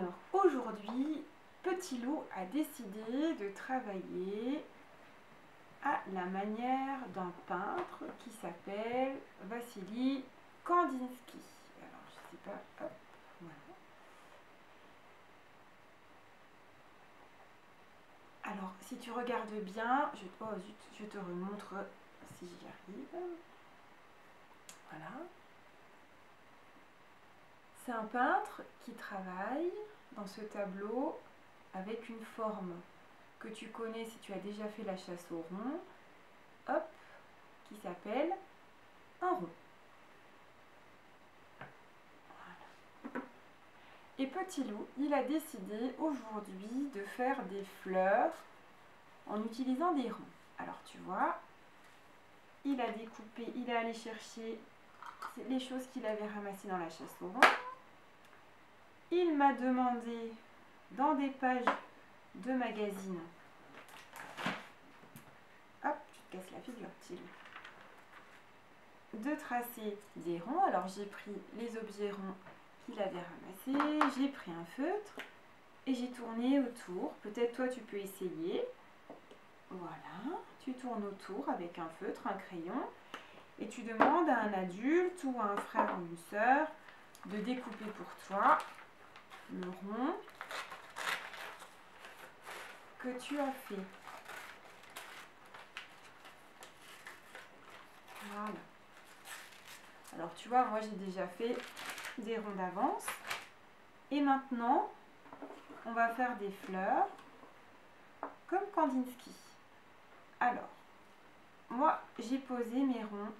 Alors aujourd'hui, Petit Loup a décidé de travailler à la manière d'un peintre qui s'appelle Vassili Kandinsky. Alors je sais pas, hop, voilà. Alors si tu regardes bien, oh zut, je te remontre si j'y arrive. Voilà. C'est un peintre qui travaille dans ce tableau avec une forme que tu connais si tu as déjà fait la chasse au rond, hop, qui s'appelle un rond. Voilà. Et Petit Loup, il a décidé aujourd'hui de faire des fleurs en utilisant des ronds. Alors tu vois, il a découpé, il est allé chercher les choses qu'il avait ramassées dans la chasse au rond. Il m'a demandé dans des pages de magazines, hop, tu te casses la figure, Petit Loup, de tracer des ronds. Alors j'ai pris les objets ronds qu'il avait ramassés, j'ai pris un feutre et j'ai tourné autour. Peut-être toi tu peux essayer. Voilà, tu tournes autour avec un feutre, un crayon et tu demandes à un adulte ou à un frère ou une sœur de découper pour toi le rond que tu as fait. Voilà. Alors tu vois, moi j'ai déjà fait des ronds d'avance. Et maintenant, on va faire des fleurs comme Kandinsky. Alors, moi j'ai posé mes ronds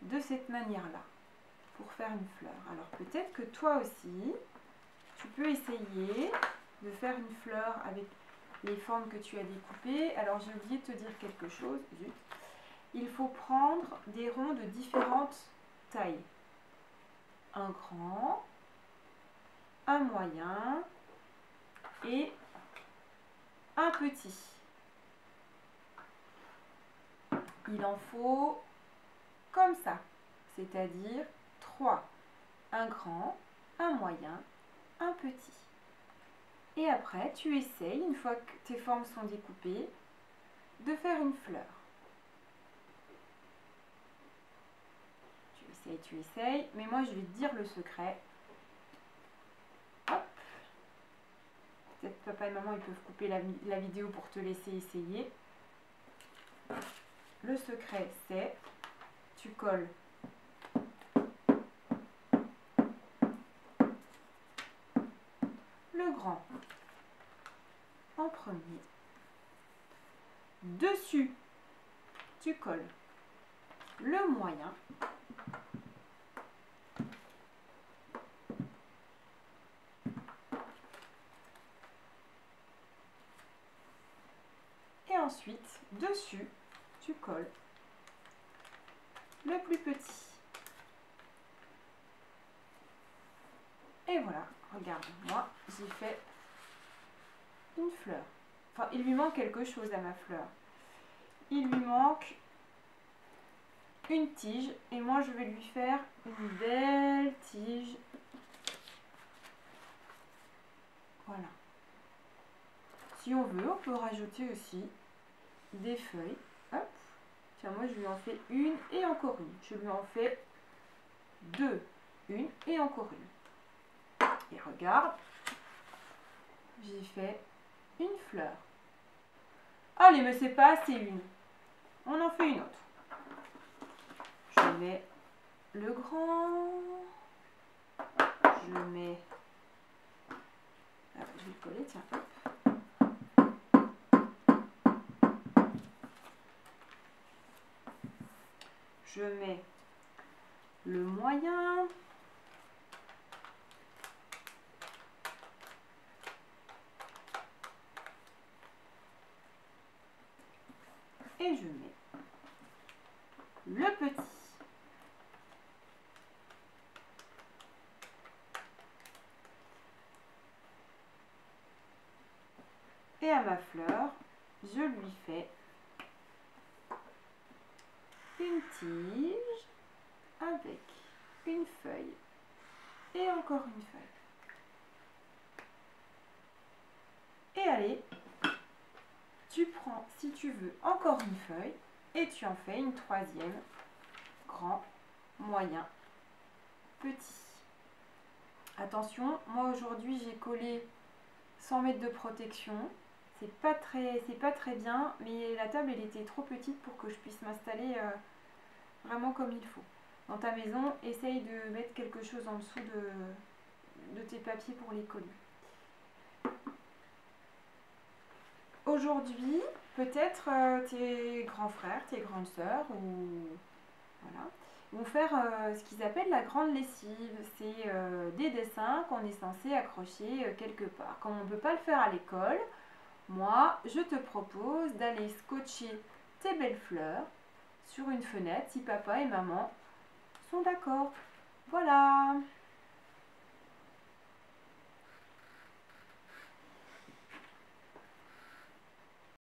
de cette manière-là pour faire une fleur. Alors peut-être que toi aussi, tu peux essayer de faire une fleur avec les formes que tu as découpées. Alors j'ai oublié de te dire quelque chose, zut. Il faut prendre des ronds de différentes tailles. Un grand, un moyen et un petit. Il en faut comme ça, c'est-à-dire 3. Un grand, un moyen, un petit. Et après, tu essayes, une fois que tes formes sont découpées, de faire une fleur. Tu essayes, mais moi je vais te dire le secret. Hop. Peut-être papa et maman ils peuvent couper la vidéo pour te laisser essayer. Le secret c'est, tu colles le grand en premier. Dessus, tu colles le moyen. Et ensuite, dessus, tu colles le plus petit. Et voilà, regarde, moi, j'ai fait une fleur. Enfin, il lui manque quelque chose à ma fleur. Il lui manque une tige et moi, je vais lui faire une belle tige. Voilà. Si on veut, on peut rajouter aussi des feuilles. Hop. Tiens, moi, je lui en fais une et encore une. Je lui en fais 2, une et encore une. Et regarde, j'ai fait une fleur. Allez, mais c'est pas assez une. On en fait une autre. Je mets le grand. Je mets... Ah, je vais le coller, tiens. Hop. Je mets le moyen. Et je mets le petit. Et à ma fleur, je lui fais une tige avec une feuille et encore une feuille. Et allez, tu prends, si tu veux, encore une feuille et tu en fais une troisième, grand, moyen, petit. Attention, moi aujourd'hui j'ai collé 100 mètres de protection. C'est pas très bien, mais la table elle était trop petite pour que je puisse m'installer vraiment comme il faut. Dans ta maison, essaye de mettre quelque chose en dessous de tes papiers pour les coller. Aujourd'hui, peut-être tes grands frères, tes grandes sœurs voilà, vont faire ce qu'ils appellent la grande lessive. C'est des dessins qu'on est censé accrocher quelque part. Comme on ne peut pas le faire à l'école, moi, je te propose d'aller scotcher tes belles fleurs sur une fenêtre si papa et maman sont d'accord. Voilà!